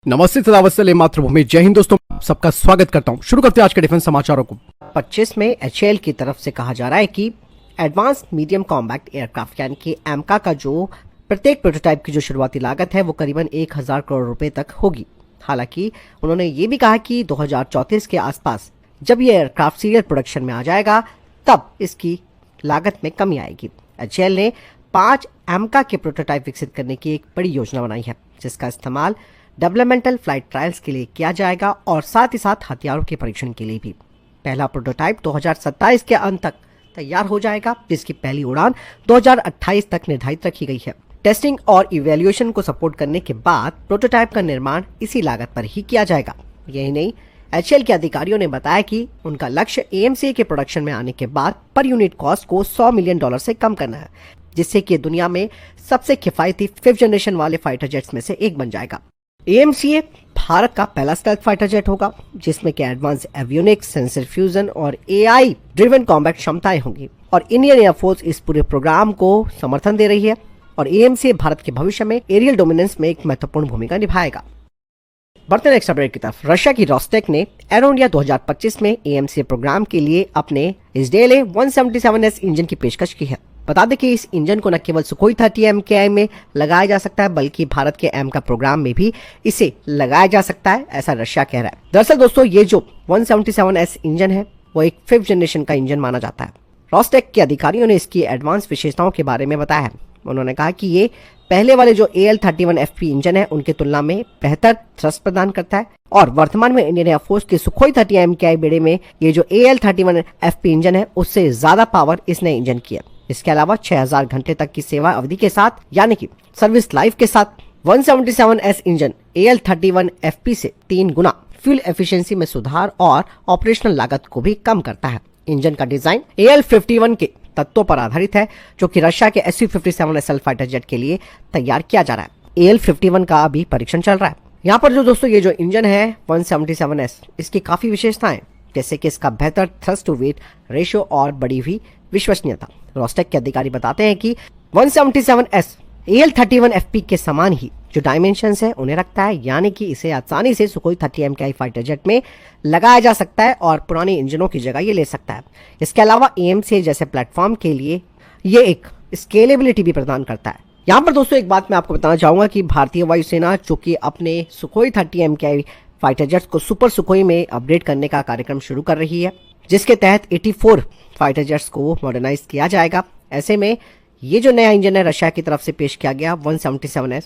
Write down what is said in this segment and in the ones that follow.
नमस्ते सदावत्सल्य मातृभूमि। जय हिंद दोस्तों, सबका स्वागत करता हूं। शुरू करते हैं आज के डिफेंस समाचारों को। 25 में HAL की तरफ से कहा जा रहा है कि एडवांस मीडियम कॉम्बैक्ट एयरक्राफ्ट यानी कि एमका का जो प्रत्येक प्रोटोटाइप की जो शुरुआती लागत है वो करीबन 1000 करोड़ रुपए तक होगी। हालांकि उन्होंने ये भी कहा कि 2034 के आसपास जब ये एयरक्राफ्ट सीरियल प्रोडक्शन में आ जाएगा तब इसकी लागत में कमी आएगी। HAL ने 5 एमका के प्रोटोटाइप विकसित करने की एक बड़ी योजना बनाई है, जिसका इस्तेमाल डेवलपमेंटल फ्लाइट ट्रायल्स के लिए किया जाएगा और साथ ही साथ हथियारों के परीक्षण के लिए भी। पहला प्रोटोटाइप 2027 के अंत तक तैयार हो जाएगा, जिसकी पहली उड़ान 2028 तक निर्धारित रखी गई है। टेस्टिंग और इवैल्यूएशन को सपोर्ट करने के बाद प्रोटोटाइप का निर्माण इसी लागत पर ही किया जाएगा। यही नहीं, HAL के अधिकारियों ने बताया कि उनका लक्ष्य AMCA के प्रोडक्शन में आने के बाद पर यूनिट कॉस्ट को $100 मिलियन से कम करना है, जिससे कि दुनिया में सबसे किफायती 5th जनरेशन वाले फाइटर जेट्स में से एक बन जाएगा। AMCA भारत का पहला स्टेल्थ फाइटर जेट होगा, जिसमें के एडवांस एवियोनिक्स, सेंसर फ्यूजन और AI ड्रिवन कॉम्बैट क्षमताएं होंगी और इंडियन एयरफोर्स इस पूरे प्रोग्राम को समर्थन दे रही है और AMCA भारत के भविष्य में एरियल डोमिनेंस में एक महत्वपूर्ण भूमिका निभाएगा। बढ़ते नेक्स्ट अपडेट की तरफ। रशिया की रोस्टेक ने एरो इंडिया 2025 में AMCA प्रोग्राम के लिए अपने इजडेले 177S इंजन की पेशकश की है। बता दें कि इस इंजन को न केवल सुखोई 30 MKI में लगाया जा सकता है, बल्कि भारत के एमका प्रोग्राम में भी इसे लगाया जा सकता है, ऐसा रशिया कह रहा है। दरअसल दोस्तों, ये जो 177S इंजन है वो एक 5th जनरेशन का इंजन माना जाता है। रोस्टेक के अधिकारियों ने इसकी एडवांस विशेषताओं के बारे में बताया है। उन्होंने कहा कि ये पहले वाले जो AL-31FP इंजन है उनके तुलना में बेहतर थ्रस्ट प्रदान करता है और वर्तमान में इंडियन एयरफोर्स के सुखोई 30 MKI बेड़े में ये जो AL-31FP इंजन है उससे ज्यादा पावर इस नए इंजन की है। इसके अलावा 6000 घंटे तक की सेवा अवधि के साथ यानी कि सर्विस लाइफ के साथ 177S इंजन AL-31FP से 3 गुना फ्यूल एफिशिएंसी में सुधार और ऑपरेशनल लागत को भी कम करता है। इंजन का डिजाइन AL-51 के तत्वों पर आधारित है, जो कि रशिया के Su-57SL फाइटर जेट के लिए तैयार किया जा रहा है। AL-51 का अभी परीक्षण चल रहा है। यहाँ पर जो दोस्तों ये जो इंजन है 177S, इसकी काफी विशेषताएं, जैसे कि इसका बेहतर थ्रस्ट टू वेट रेशियो और बड़ी हुई विश्वसनीयता। रोस्टेक के अधिकारी बताते हैं कि 177S AL-31FP के समान ही जो डायमेंशंस है उन्हें रखता है, यानी कि इसे आसानी से सुखोई 30 MKI फाइटर जेट में लगाया जा सकता है और पुराने इंजनों की जगह ये ले सकता है। इसके अलावा AMCA जैसे प्लेटफॉर्म के लिए ये एक स्केलेबिलिटी भी प्रदान करता है। यहाँ पर दोस्तों एक बात मैं आपको बताना चाहूंगा कि भारतीय वायुसेना जो कि अपने सुखोई 30 MKI फाइटर जेट्स को सुपर सुखोई में अपग्रेड करने का कार्यक्रम शुरू कर रही है, जिसके तहत 84 फाइटर जेट्स को मॉडर्नाइज किया जाएगा। ऐसे में ये जो नया इंजन है रशिया की तरफ से पेश किया गया 177S,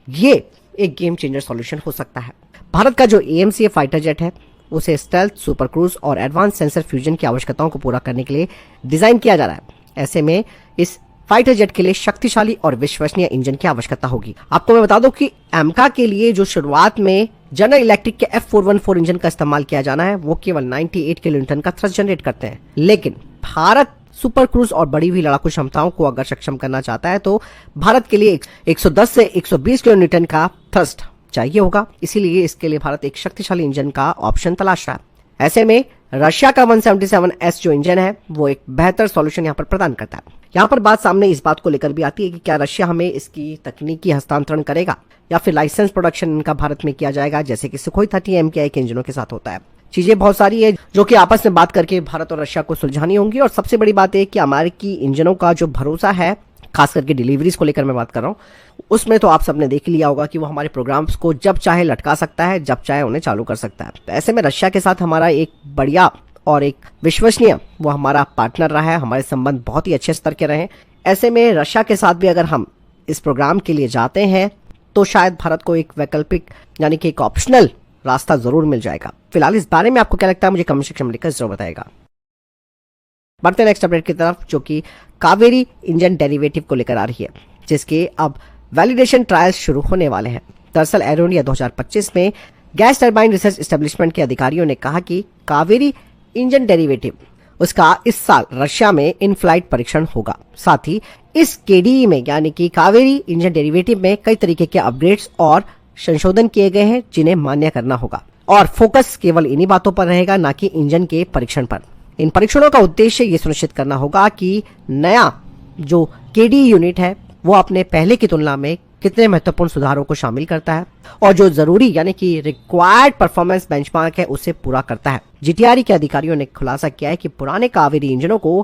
ये एक गेम चेंजर सॉल्यूशन हो सकता है। भारत का जो AMCA फाइटर जेट है उसे स्टेल्थ, सुपर क्रूज और एडवांस सेंसर फ्यूजन की आवश्यकताओं को पूरा करने के लिए डिजाइन किया जा रहा है। ऐसे में इस फाइटर जेट के लिए शक्तिशाली और विश्वसनीय इंजन की आवश्यकता होगी। आपको मैं बता दूं कि एमका के लिए जो शुरुआत में जनरल इलेक्ट्रिक के F414 इंजन का इस्तेमाल किया जाना है वो केवल 98 किलोन्यूटन का थ्रस्ट जनरेट करते हैं, लेकिन भारत सुपर क्रूज और बड़ी हुई लड़ाकू क्षमताओं को अगर सक्षम करना चाहता है तो भारत के लिए 110 से 120 किलोन्यूटन का थ्रस्ट चाहिए होगा। इसीलिए इसके लिए भारत एक शक्तिशाली इंजन का ऑप्शन तलाश रहा है। ऐसे में रशिया का 177S जो इंजन है वो एक बेहतर सॉल्यूशन यहाँ पर प्रदान करता है। यहाँ पर बात सामने इस बात को लेकर भी आती है कि क्या रशिया हमें इसकी तकनीकी हस्तांतरण करेगा या फिर लाइसेंस प्रोडक्शन इनका भारत में किया जाएगा, जैसे कि सुखोई 30 MKI के इंजनों के साथ होता है। चीजें बहुत सारी है जो कि आपस में बात करके भारत और रशिया को सुलझानी होंगी और सबसे बड़ी बात है कि अमेरिकी इंजनों का जो भरोसा है, खास करके डिलीवरीज को लेकर मैं बात कर रहा हूँ, उसमें तो आप सबने देख लिया होगा कि वो हमारे प्रोग्राम्स को जब चाहे लटका सकता है, जब चाहे उन्हें चालू कर सकता है। तो ऐसे में रशिया के साथ हमारा एक बढ़िया और एक विश्वसनीय वो हमारा पार्टनर रहा है, हमारे संबंध बहुत ही अच्छे स्तर के रहे। ऐसे में रशिया के साथ भी अगर हम इस प्रोग्राम के लिए जाते हैं तो शायद भारत को एक वैकल्पिक यानी कि एक ऑप्शनल रास्ता जरूर मिल जाएगा। फिलहाल इस बारे में आपको क्या लगता है मुझे कमेंट सेक्शन में लिखकर जरूर बताएगा। बढ़ते नेक्स्ट अपडेट की तरफ, जो कि कावेरी इंजन डेरिवेटिव को लेकर आ रही है, जिसके अब वैलिडेशन ट्रायल्स शुरू होने वाले हैं। दरअसल एरो इंडिया 2025 में गैस टरबाइन रिसर्च एस्टेब्लिशमेंट के अधिकारियों ने कहा कि कावेरी इंजन डेरिवेटिव उसका इस साल रशिया में इन फ्लाइट परीक्षण होगा। साथ ही इस KDE में यानी कि कावेरी इंजन डेरिवेटिव में कई तरीके के अपग्रेड्स और संशोधन किए गए हैं जिन्हें मान्य करना होगा और फोकस केवल इन्हीं बातों पर रहेगा, ना कि इंजन के परीक्षण पर। इन परीक्षणों का उद्देश्य ये सुनिश्चित करना होगा कि नया जो KDE यूनिट है वो अपने पहले की तुलना में कितने महत्वपूर्ण सुधारों को शामिल करता है और जो जरूरी यानी कि रिक्वायर्ड परफॉर्मेंस बेंचमार्क है उसे पूरा करता है। जीटीआरई के अधिकारियों ने खुलासा किया है कि पुराने कावेरी इंजनों को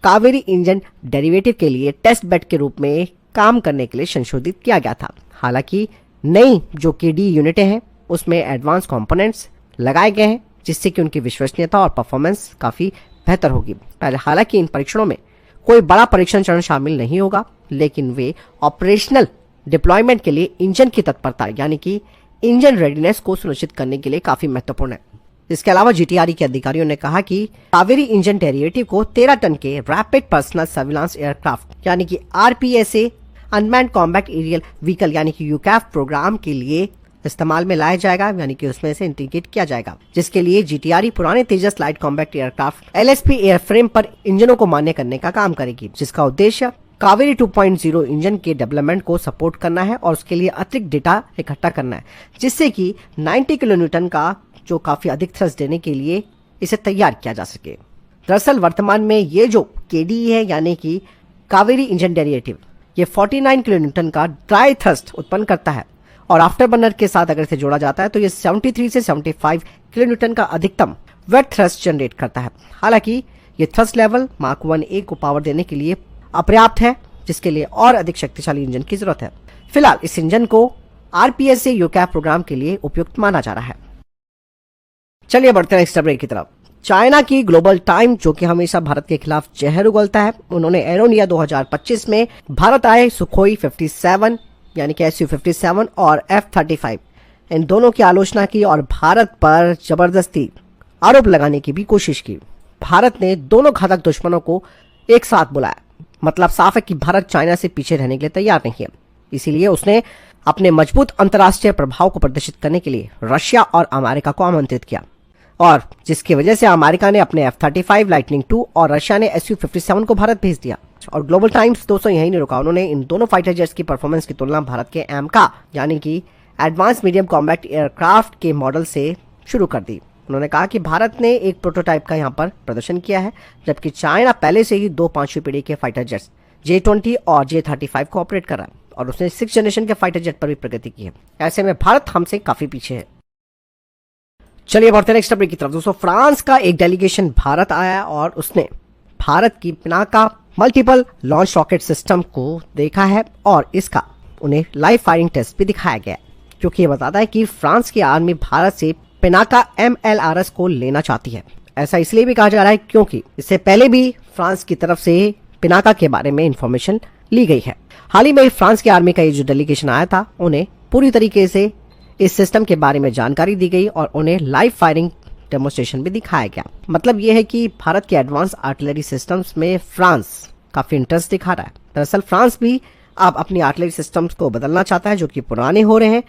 कावेरी इंजन डेरिवेटिव के लिए टेस्ट बेड के रूप में काम करने के लिए संशोधित किया गया था। हालांकि नई जो केडी यूनिटें हैं उसमें एडवांस कंपोनेंट्स लगाए गए हैं जिससे कि उनकी विश्वसनीयता और परफॉर्मेंस काफी बेहतर होगी। पहले हालांकि इन परीक्षणों में कोई बड़ा परीक्षण चरण शामिल नहीं होगा, लेकिन वे ऑपरेशनल डिप्लॉयमेंट के लिए इंजन की तत्परता यानी कि इंजन रेडीनेस को सुनिश्चित करने के लिए काफी महत्वपूर्ण है। इसके अलावा जीटीआरई के अधिकारियों ने कहा कि कावेरी इंजन डेरिवेटिव को 13 टन के रैपिड पर्सनल सर्विलांस एयरक्राफ्ट यानी कि आरपीएसए अनमैन्ड कॉम्बैट एरियल व्हीकल यानी कि यूकैफ प्रोग्राम के लिए इस्तेमाल में लाया जाएगा, यानी कि उसमें से इंटीग्रेट किया जाएगा, जिसके लिए जीटीआरई पुराने Tejas light combat aircraft LSP airframe पर इंजनों को मान्य करने का काम करेगी, जिसका उद्देश्य कावेरी 2.0 इंजन के डेवलपमेंट को सपोर्ट करना है और उसके लिए अतिरिक्त डेटा इकट्ठा करना है, जिससे कि 90 किलोन्यूटन का जो काफी अधिक थ्रस्ट देने के लिए इसे तैयार किया जा सके। दरअसल वर्तमान में ये जो केडी है यानी कि कावेरी इंजन डेरिवेटिव ये 49 किलोन्यूटन का ड्राई थ्रस्ट उत्पन्न करता है और आफ्टर बर्नर के साथ अगर इसे जोड़ा जाता है तो ये 73 से 75 किलोन्यूटन का अधिकतम वेट थ्रस्ट जनरेट करता है। हालांकि ये थ्रस्ट लेवल मार्क 1A को पावर देने के लिए अपर्याप्त है, जिसके लिए और अधिक शक्तिशाली इंजन की जरूरत है। फिलहाल इस इंजन को आरपीएसए यूकैफ प्रोग्राम के लिए उपयुक्त माना जा रहा है। चलिए बढ़ते हैं नेक्स्ट अपडेट की तरफ। चाइना की ग्लोबल टाइम जो कि हमेशा भारत के खिलाफ जहर उगलता है, उन्होंने एरो इंडिया 2025 में भारत आए सुखोई 57 यानी कि SU-57 और F-35 इन दोनों की आलोचना की और भारत पर जबरदस्ती आरोप लगाने की भी कोशिश की। भारत ने दोनों घातक दुश्मनों को एक साथ बुलाया। मतलब साफ है कि भारत चाइना से पीछे रहने के लिए तैयार नहीं है, इसीलिए उसने अपने मजबूत अंतर्राष्ट्रीय प्रभाव को प्रदर्शित करने के लिए रशिया और अमेरिका को आमंत्रित किया, और जिसकी वजह से अमेरिका ने अपने F-35 लाइटनिंग II और रशिया ने SU-57 को भारत भेज दिया। और ग्लोबल टाइम्स दोस्तों यही नहीं रुका, उन्होंने इन दोनों फाइटर जेट्स की परफॉर्मेंस की तुलना भारत के एमका यानी कि एडवांस मीडियम कॉम्बैट एयरक्राफ्ट के मॉडल से शुरू कर दी। उन्होंने कहा कि भारत ने एक प्रोटोटाइप का यहाँ पर प्रदर्शन किया है, जबकि चाइना पहले से ही 2 5वीं पीढ़ी के फाइटर जेट्स J-20 और J-35 को ऑपरेट कर रहा है और उसने 6th जनरेशन के फाइटर जेट पर भी प्रगति की है। ऐसे में भारत हमसे काफी पीछे है। चलिए बढ़ते हैं नेक्स्ट अपडेट की तरफ। दोस्तों फ्रांस का एक डेलीगेशन भारत आया और उसने भारत की Pinaka multiple launch rocket system को देखा है और इसका उन्हें लाइव फायरिंग टेस्ट भी दिखाया गया, क्योंकि ये बताता है कि फ्रांस की आर्मी भारत से पिनाका MLRS को लेना चाहती है। ऐसा इसलिए भी कहा जा रहा है क्योंकि इससे पहले भी फ्रांस की तरफ से पिनाका के बारे में इंफॉर्मेशन ली गई है। हाल ही में फ्रांस की आर्मी का ये जो डेलीगेशन आया था उन्हें पूरी तरीके से इस सिस्टम के बारे में जानकारी दी गई और उन्हें लाइव फायरिंग डेमोन्स्ट्रेशन भी दिखाया गया। मतलब यह है कि भारत के एडवांस आर्टिलरी सिस्टम्स में फ्रांस काफी इंटरेस्ट दिखा रहा है। दरअसल फ्रांस भी अब अपनी आर्टिलरी सिस्टम्स को बदलना चाहता है जो कि पुराने हो रहे हैं,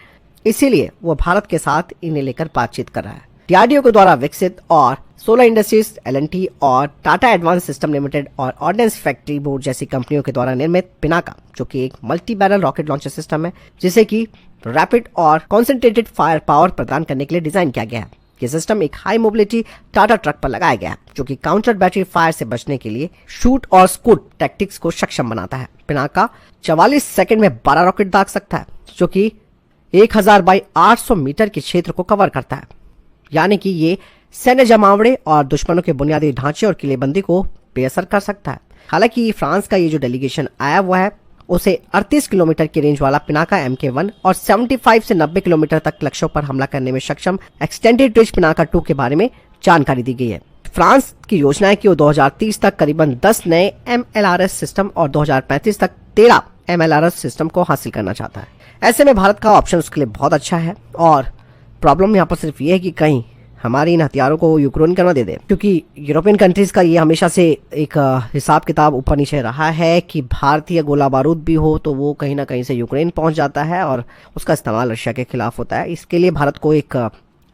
इसीलिए वो भारत के साथ इन्हें लेकर बातचीत कर रहा है। डीआरडीओ के द्वारा विकसित और सोलर इंडस्ट्रीज, L&T और टाटा एडवांस सिस्टम लिमिटेड और ऑर्डिनेंस फैक्ट्री बोर्ड जैसी कंपनियों के द्वारा निर्मित पिनाका जो कि एक multi barrel rocket launcher system है, जिसे कि रैपिड और कॉन्सेंट्रेटेड फायर पावर प्रदान करने के लिए डिजाइन किया गया है। ये सिस्टम एक हाई मोबिलिटी टाटा ट्रक पर लगाया गया है जो कि काउंटर बैटरी फायर से बचने के लिए शूट और स्कूट टैक्टिक्स को सक्षम बनाता है। पिनाका 44 सेकंड में 12 रॉकेट दाग सकता है जो कि 1000 बाई 800 मीटर के क्षेत्र को कवर करता है, यानी कि ये सैन्य जमावड़े और दुश्मनों के बुनियादी ढांचे और किलेबंदी को बेअसर कर सकता है। हालांकि फ्रांस का ये जो डेलीगेशन आया हुआ है उसे 38 किलोमीटर की रेंज वाला पिनाका MK1 और 75 से 90 किलोमीटर तक लक्ष्यों पर हमला करने में सक्षम एक्सटेंडेड रेंज पिनाका 2 के बारे में जानकारी दी गई है। फ्रांस की योजना है कि वो 2030 तक करीबन 10 नए MLRS सिस्टम और 2035 तक 13 MLRS सिस्टम को हासिल करना चाहता है। ऐसे में भारत का ऑप्शन उसके लिए बहुत अच्छा है और प्रॉब्लम यहाँ पर सिर्फ ये है कि कहीं हमारे इन हथियारों को यूक्रेन का ना दे दे, क्योंकि यूरोपियन कंट्रीज का ये हमेशा से एक हिसाब किताब ऊपर नीचे रहा है कि भारतीय गोला बारूद भी हो तो वो कहीं ना कहीं से यूक्रेन पहुंच जाता है और उसका इस्तेमाल रशिया के खिलाफ होता है। इसके लिए भारत को एक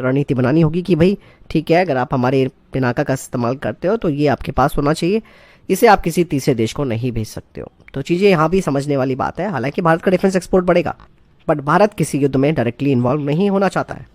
रणनीति बनानी होगी कि भाई ठीक है, अगर आप हमारे पिनाका का इस्तेमाल करते हो तो ये आपके पास होना चाहिए, इसे आप किसी तीसरे देश को नहीं भेज सकते हो। तो चीजें यहाँ भी समझने वाली बात है। हालांकि भारत का डिफेंस एक्सपोर्ट बढ़ेगा, बट भारत किसी युद्ध में डायरेक्टली इन्वॉल्व नहीं होना चाहता है।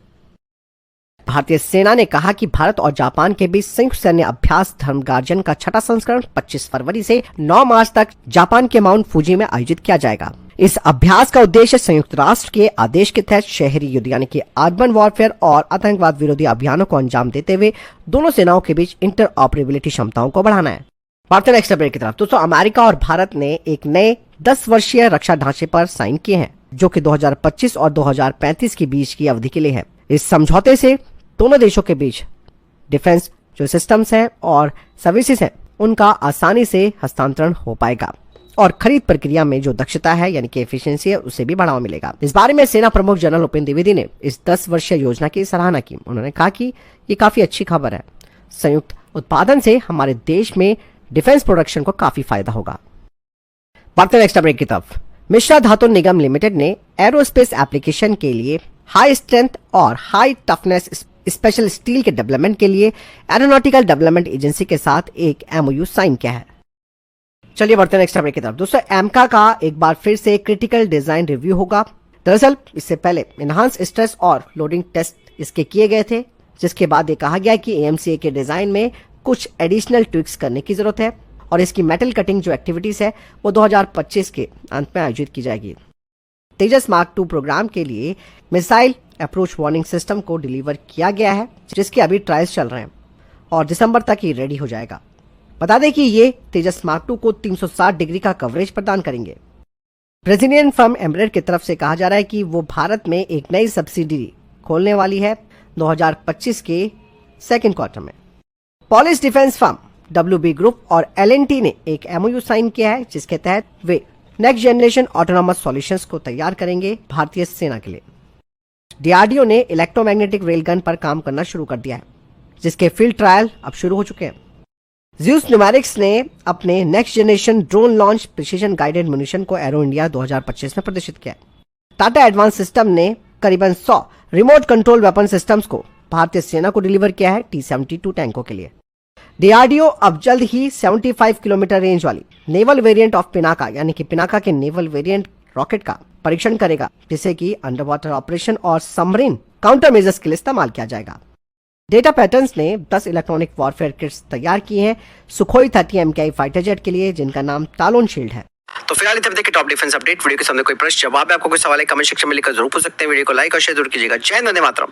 भारतीय सेना ने कहा कि भारत और जापान के बीच संयुक्त सैन्य अभ्यास धर्मगार्जन का 6वां संस्करण 25 फरवरी से 9 मार्च तक जापान के माउंट फूजी में आयोजित किया जाएगा। इस अभ्यास का उद्देश्य संयुक्त राष्ट्र के आदेश के तहत शहरी युद्ध यानी कि अर्बन वॉरफेयर और आतंकवाद विरोधी अभियानों को अंजाम देते हुए दोनों सेनाओं के बीच इंटर ऑपरेबिलिटी क्षमताओं को बढ़ाना है। बढ़ते नेक्स्ट अपडेट की तरफ। दोस्तों, अमेरिका और भारत ने एक नए 10 वर्षीय रक्षा ढांचे पर साइन किए हैं जो कि 2025 और 2035 के बीच की अवधि के लिए है। इस समझौते से दोनों देशों के बीच डिफेंस जो सिस्टम्स हैं और सर्विसेज हैं उनका आसानी से हस्तांतरण हो पाएगा और खरीद प्रक्रिया में जो दक्षता है यानी कि एफिशिएंसी है उसे भी बढ़ावा मिलेगा। इस बारे में सेना प्रमुख जनरल उपेंद्र द्विवेदी ने इस 10 वर्षीय योजना की सराहना की। उन्होंने कहा कि ये काफी अच्छी खबर है। संयुक्त उत्पादन से हमारे देश में डिफेंस प्रोडक्शन को काफी फायदा होगा। बढ़ते नेक्स्ट अपडेट की तरफ। मिश्रा धातु निगम लिमिटेड ने एरोस्पेस एप्लीकेशन के लिए हाई स्ट्रेंथ और हाई टफनेस स्पेशल स्टील के डेवलपमेंट के लिए एरोनॉटिकल डेवलपमेंट एजेंसी के साथ एक एमओयू साइन किया है। चलिए बढ़ते हैं नेक्स्ट अपडेट की तरफ। दोस्तों, एमका का एक बार फिर से क्रिटिकल डिजाइन रिव्यू होगा। दरअसल इससे पहले इनहांस स्ट्रेस और लोडिंग टेस्ट इसके किए गए थे, जिसके बाद ये कहा गया कि एएमसीए के डिजाइन में कुछ एडिशनल ट्विक्स करने की जरूरत है और इसकी मेटल कटिंग जो एक्टिविटीज है वो 2025 के अंत में आयोजित की जाएगी। तेजस मार्क 2 प्रोग्राम के लिए मिसाइल अप्रोच वार्निंग सिस्टम को डिलीवर किया गया है, जिसके अभी ट्रायल्स चल रहे हैं और दिसंबर तक ही रेडी हो जाएगा। बता दें कि ये तेजस मार्क 2 को 360 डिग्री का कवरेज प्रदान करेंगे। ब्राजीलियन फर्म एम्ब्रेड की तरफ से कहा जा रहा है कि वो भारत में एक नई सब्सिडरी खोलने वाली है 2025 के सेकेंड क्वार्टर में। Polish defence firm WB group और LNT ने एक MOU साइन किया है, जिसके तहत वे नेक्स्ट जनरेशन ऑटोनॉमस सॉल्यूशंस को तैयार करेंगे भारतीय सेना के लिए। DRDO ने इलेक्ट्रोमैग्नेटिक रेलगन पर काम करना शुरू कर दिया है, जिसके फील्ड ट्रायल अब शुरू हो चुके हैं। ज़्यूस न्यूमेरिक्स ने अपने next generation drone launch precision guided munition को एरो इंडिया 2025 में प्रदर्शित किया है। टाटा एडवांस सिस्टम ने करीबन 100 रिमोट कंट्रोल वेपन सिस्टम्स को भारतीय सेना को डिलीवर किया है T-72 टैंकों के लिए। DRDO अब जल्द ही 75 किलोमीटर रेंज वाली नेवल वेरिएंट ऑफ पिनाका यानी कि पिनाका के नेवल वेरिएंट रॉकेट का परीक्षण करेगा, जिसे कि अंडर वाटर ऑपरेशन और सबमरीन काउंटर मेजर्स के लिए इस्तेमाल किया जाएगा। डेटा पैटर्न्स ने 10 इलेक्ट्रॉनिक वॉरफेयर किट्स तैयार की हैं सुखोई 30 MKI फाइटर जेट के लिए, जिनका नाम तालोन शील्ड है। तो फिलहाल इतने देखिए टॉप डिफेंस अपडेट। वीडियो के सामने कोई प्रश्न जवाब है, आपको कोई सवाल है, कमेंट सेक्शन में लिखकर जरूर पूछ सकते हैं। वीडियो को लाइक और शेयर जरूर कीजिएगा। जय हिंद, वंदे मातरम।